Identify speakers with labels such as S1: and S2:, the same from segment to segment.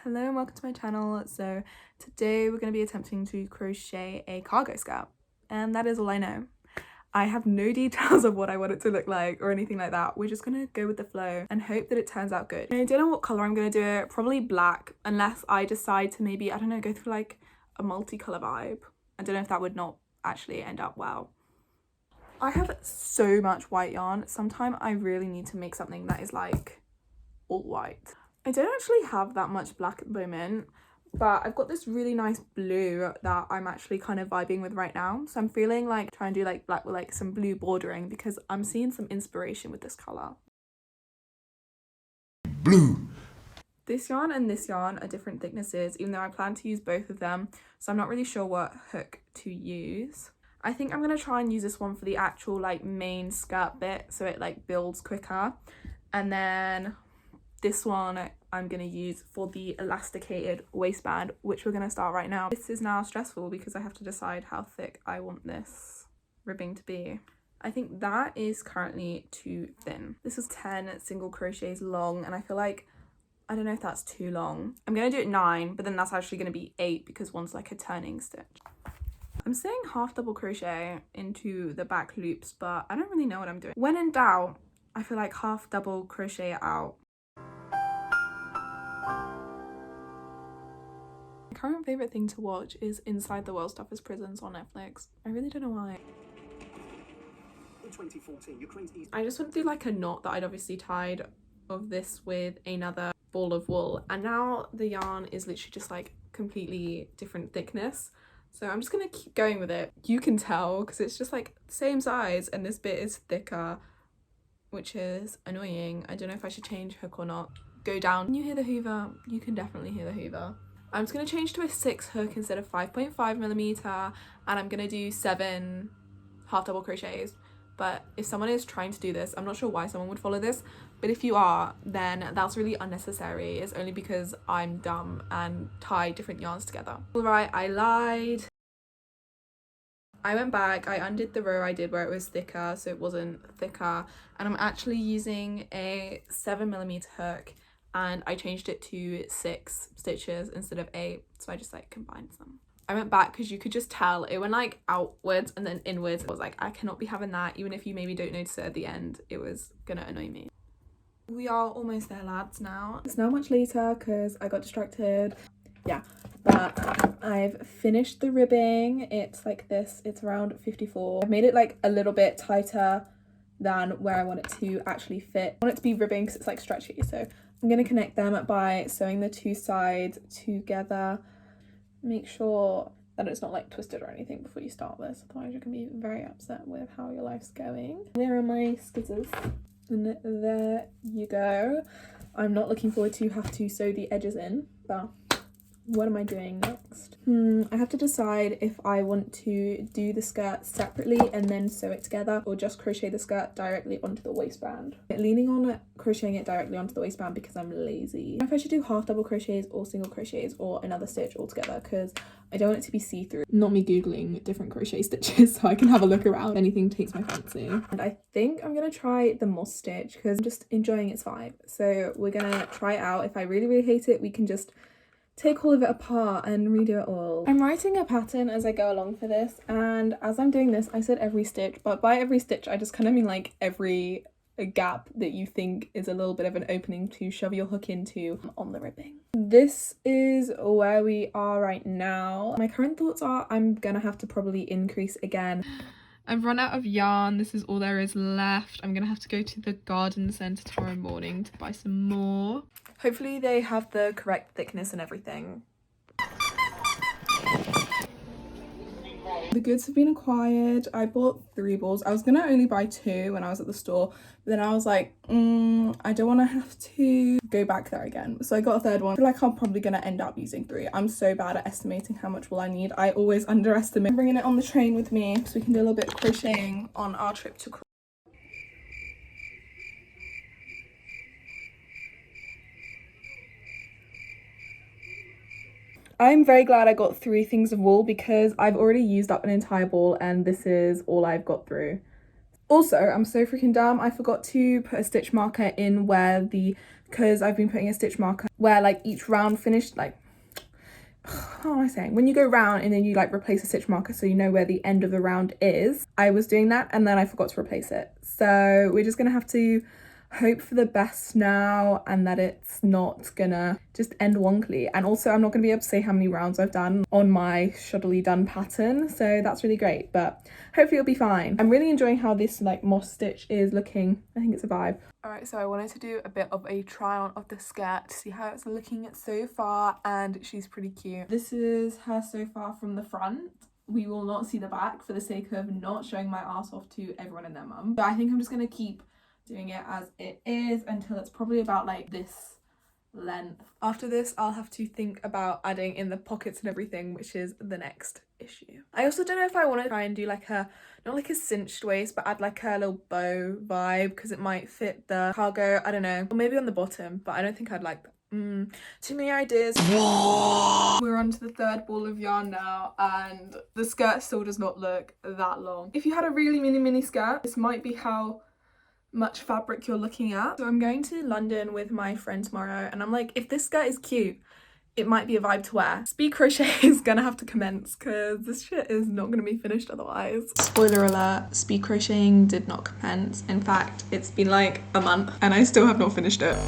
S1: Hello and welcome to my channel. So today we're going to be attempting to crochet a cargo skirt, and that is all I know. I have no details of what I want it to look like or anything like that. We're just going to go with the flow and hope that it turns out good. I don't know what colour I'm going to do it, probably black, unless I decide to maybe, I don't know, go through like a multicolour vibe. I don't know if that would not actually end up well. I have so much white yarn. Sometimes I really need to make something that is like all white. I don't actually have that much black at the moment, but I've got this really nice blue that I'm actually kind of vibing with right now. So I'm feeling like trying to do like black with like some blue bordering because I'm seeing some inspiration with this colour.
S2: Blue.
S1: This yarn and this yarn are different thicknesses, even though I plan to use both of them. So I'm not really sure what hook to use. I think I'm going to try and use this one for the actual like main skirt bit so it like builds quicker. And then this one I'm going to use for the elasticated waistband, which we're going to start right now. This is now stressful because I have to decide how thick I want this ribbing to be. I think that is currently too thin. This is 10 single crochets long, and I feel like, I don't know if that's too long. I'm going to do it 9, but then that's actually going to be 8 because one's like a turning stitch. I'm saying half double crochet into the back loops, but I don't really know what I'm doing. When in doubt, I feel like half double crochet it out. My current favourite thing to watch is Inside the World's Toughest Prisons on Netflix. I really don't know why.
S3: In 2014, Ukraine's East.
S1: I just went through like a knot that I'd obviously tied of this with another ball of wool, and now the yarn is literally just like completely different thickness. So I'm just gonna keep going with it. You can tell because it's just like the same size and this bit is thicker, which is annoying. I don't know if I should change hook or not. Go down. Can you hear the hoover? You can definitely hear the hoover. I'm just going to change to a 6 hook instead of 5.5mm, and I'm going to do 7 half double crochets. But if someone is trying to do this, I'm not sure why someone would follow this, but if you are, then that's really unnecessary. It's only because I'm dumb and tie different yarns together. Alright, I lied. I went back, I undid the row I did where it was thicker, so it wasn't thicker, and I'm actually using a 7mm hook, and I changed it to 6 stitches instead of 8, so I just like combined them. I went back because you could just tell it went like outwards and then inwards. I was like, I cannot be having that. Even if you maybe don't notice it at the end, it was gonna annoy me. We are almost there, lads, now. It's now much later because I got distracted. Yeah, but I've finished the ribbing. It's like this, it's around 54. I've made it like a little bit tighter than where I want it to actually fit. I want it to be ribbing because it's like stretchy, so I'm going to connect them by sewing the 2 sides together. Make sure that it's not like twisted or anything before you start this, otherwise you're going to be very upset with how your life's going. There are my scissors, and there you go. I'm not looking forward to have to sew the edges in, but what am I doing next? I have to decide if I want to do the skirt separately and then sew it together, or just crochet the skirt directly onto the waistband. I'm leaning on crocheting it directly onto the waistband because I'm lazy. I don't know if I should do half double crochets or single crochets or another stitch altogether because I don't want it to be see-through. Not me googling different crochet stitches so I can have a look around if anything takes my fancy. And I think I'm gonna try the moss stitch because I'm just enjoying its vibe. So we're gonna try it out. If I really hate it, we can just take all of it apart and redo it all. I'm writing a pattern as I go along for this, and as I'm doing this, I said every stitch, but by every stitch I just kind of mean like every gap that you think is a little bit of an opening to shove your hook into on the ribbing. This is where we are right now. My current thoughts are I'm gonna have to probably increase again. I've run out of yarn. This is all there is left. I'm gonna have to go to the garden centre tomorrow morning to buy some more. Hopefully they have the correct thickness and everything. The goods have been acquired. I bought 3 balls. I was gonna only buy 2 when I was at the store, but then I was like, I don't want to have to go back there again. So I got a 3rd one. I feel like I'm probably gonna end up using 3. I'm so bad at estimating how much wool I need. I always underestimate. I'm bringing it on the train with me so we can do a little bit of crocheting on our trip to I'm very glad I got 3 things of wool because I've already used up an entire ball and this is all I've got through. Also, I'm so freaking dumb. I forgot to put a stitch marker in where the because I've been putting a stitch marker where like each round finished, like, how am I saying? When you go round and then you like replace a stitch marker so you know where the end of the round is. I was doing that and then I forgot to replace it. So we're just gonna have to hope for the best now and that it's not gonna just end wonkily. And also I'm not gonna be able to say how many rounds I've done on my shoddily done pattern, so that's really great, but hopefully it'll be fine. I'm really enjoying how this like moss stitch is looking. I think it's a vibe. Alright, so I wanted to do a bit of a try on of the skirt to see how it's looking so far, and she's pretty cute. This is her so far from the front. We will not see the back for the sake of not showing my ass off to everyone and their mum. But I think I'm just gonna keep doing it as it is until it's probably about like this length. After this I'll have to think about adding in the pockets and everything, which is the next issue. I also don't know if I want to try and do like a, not like a cinched waist, but add like a little bow vibe because it might fit the cargo, I don't know, or maybe on the bottom, but I don't think I'd like that. Too many ideas. We're on to the third ball of yarn now and the skirt still does not look that long. If you had a really mini skirt, this might be how much fabric you're looking at. So I'm going to London with my friend tomorrow and I'm like, if this skirt is cute, it might be a vibe to wear. Speed crochet is gonna have to commence because this shit is not gonna be finished otherwise. Spoiler alert, speed crocheting did not commence. In fact, it's been like a month and I still have not finished it.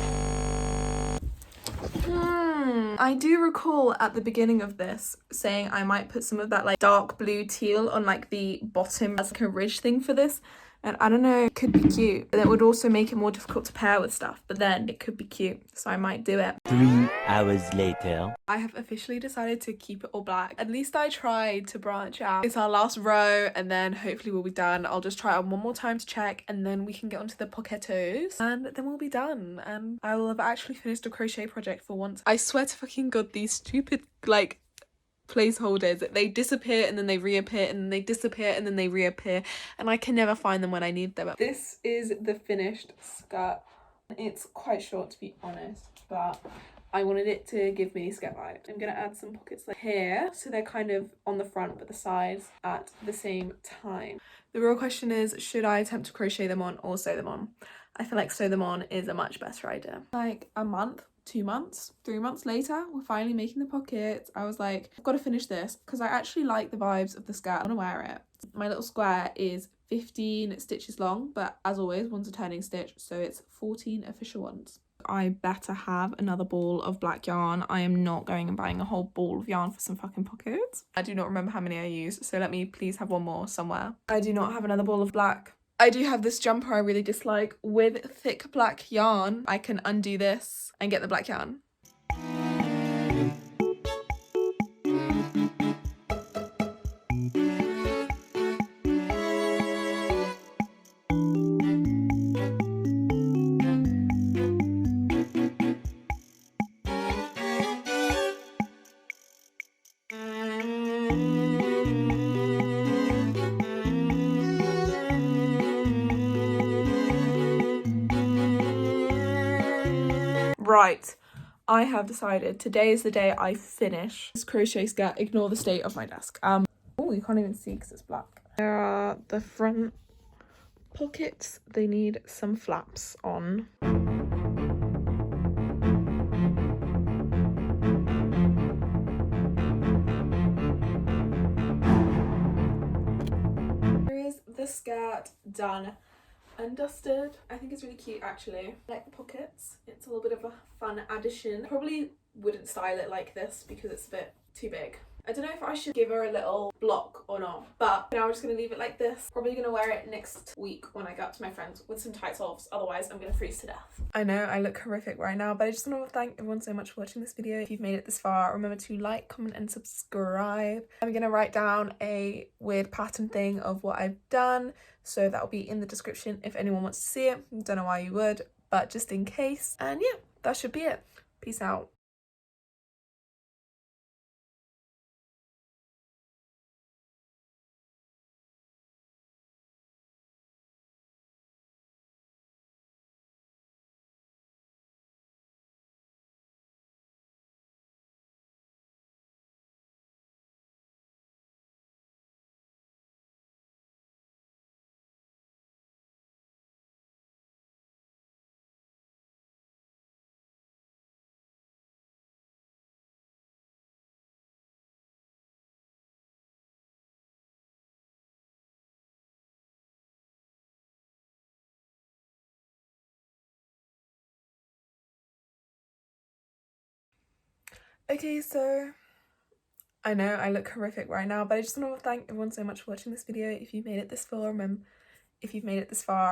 S1: I do recall at the beginning of this saying I might put some of that like dark blue teal on like the bottom as like a ridge thing for this. And I don't know, it could be cute, but it would also make it more difficult to pair with stuff, but then it could be cute, so I might do it.
S2: 3 hours later.
S1: I have officially decided to keep it all black. At least I tried to branch out. It's our last row and then hopefully we'll be done. I'll just try it on one more time to check and then we can get onto the pocketos and then we'll be done and I will have actually finished a crochet project for once. I swear to fucking god, these stupid like placeholders, they disappear and then they reappear and then they disappear and then they reappear and I can never find them when I need them. This is the finished skirt. It's quite short to be honest, but I wanted it to give me skirt vibes. I'm gonna add some pockets like here so they're kind of on the front but the sides at the same time. The real question is, should I attempt to crochet them on or sew them on? I feel like sew them on is a much better idea. Like a month, 2 months, 3 months later, we're finally making the pockets. I was like, I've got to finish this because I actually like the vibes of the skirt. I want to wear it. My little square is 15 stitches long, but as always, one's a turning stitch, so it's 14 official ones. I better have another ball of black yarn. I am not going and buying a whole ball of yarn for some fucking pockets. I do not remember how many I used, so let me please have one more somewhere. I do not have another ball of black. I do have this jumper I really dislike with thick black yarn. I can undo this and get the black yarn. Right, I have decided today is the day I finish this crochet skirt. Ignore the state of my desk. Oh, you can't even see because it's black. There are the front pockets. They need some flaps on. Here is the skirt done and dusted. I think it's really cute actually. I like the pockets. It's a little bit of a fun addition. Probably wouldn't style it like this because it's a bit too big. I don't know if I should give her a little block or not, but now I'm just gonna leave it like this. Probably gonna wear it next week when I go up to my friends with some tight socks, otherwise I'm gonna freeze to death. I know I look horrific right now, but I just want to thank everyone so much for watching this video. If you've made it this far, remember to like, comment and subscribe. I'm gonna write down a weird pattern thing of what I've done, so that'll be in the description if anyone wants to see it. Don't know why you would, but just in case. And yeah, that should be it. Peace out. Okay, so I know I look horrific right now, but I just want to thank everyone so much for watching this video. If you've made it this far,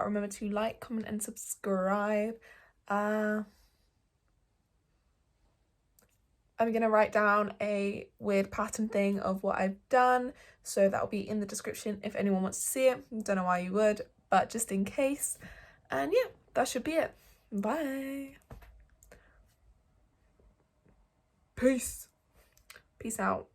S1: remember to like, comment and subscribe. I'm gonna write down a weird pattern thing of what I've done, so that'll be in the description if anyone wants to see it. Don't know why you would, but just in case. And yeah, that should be it. Bye. Peace out.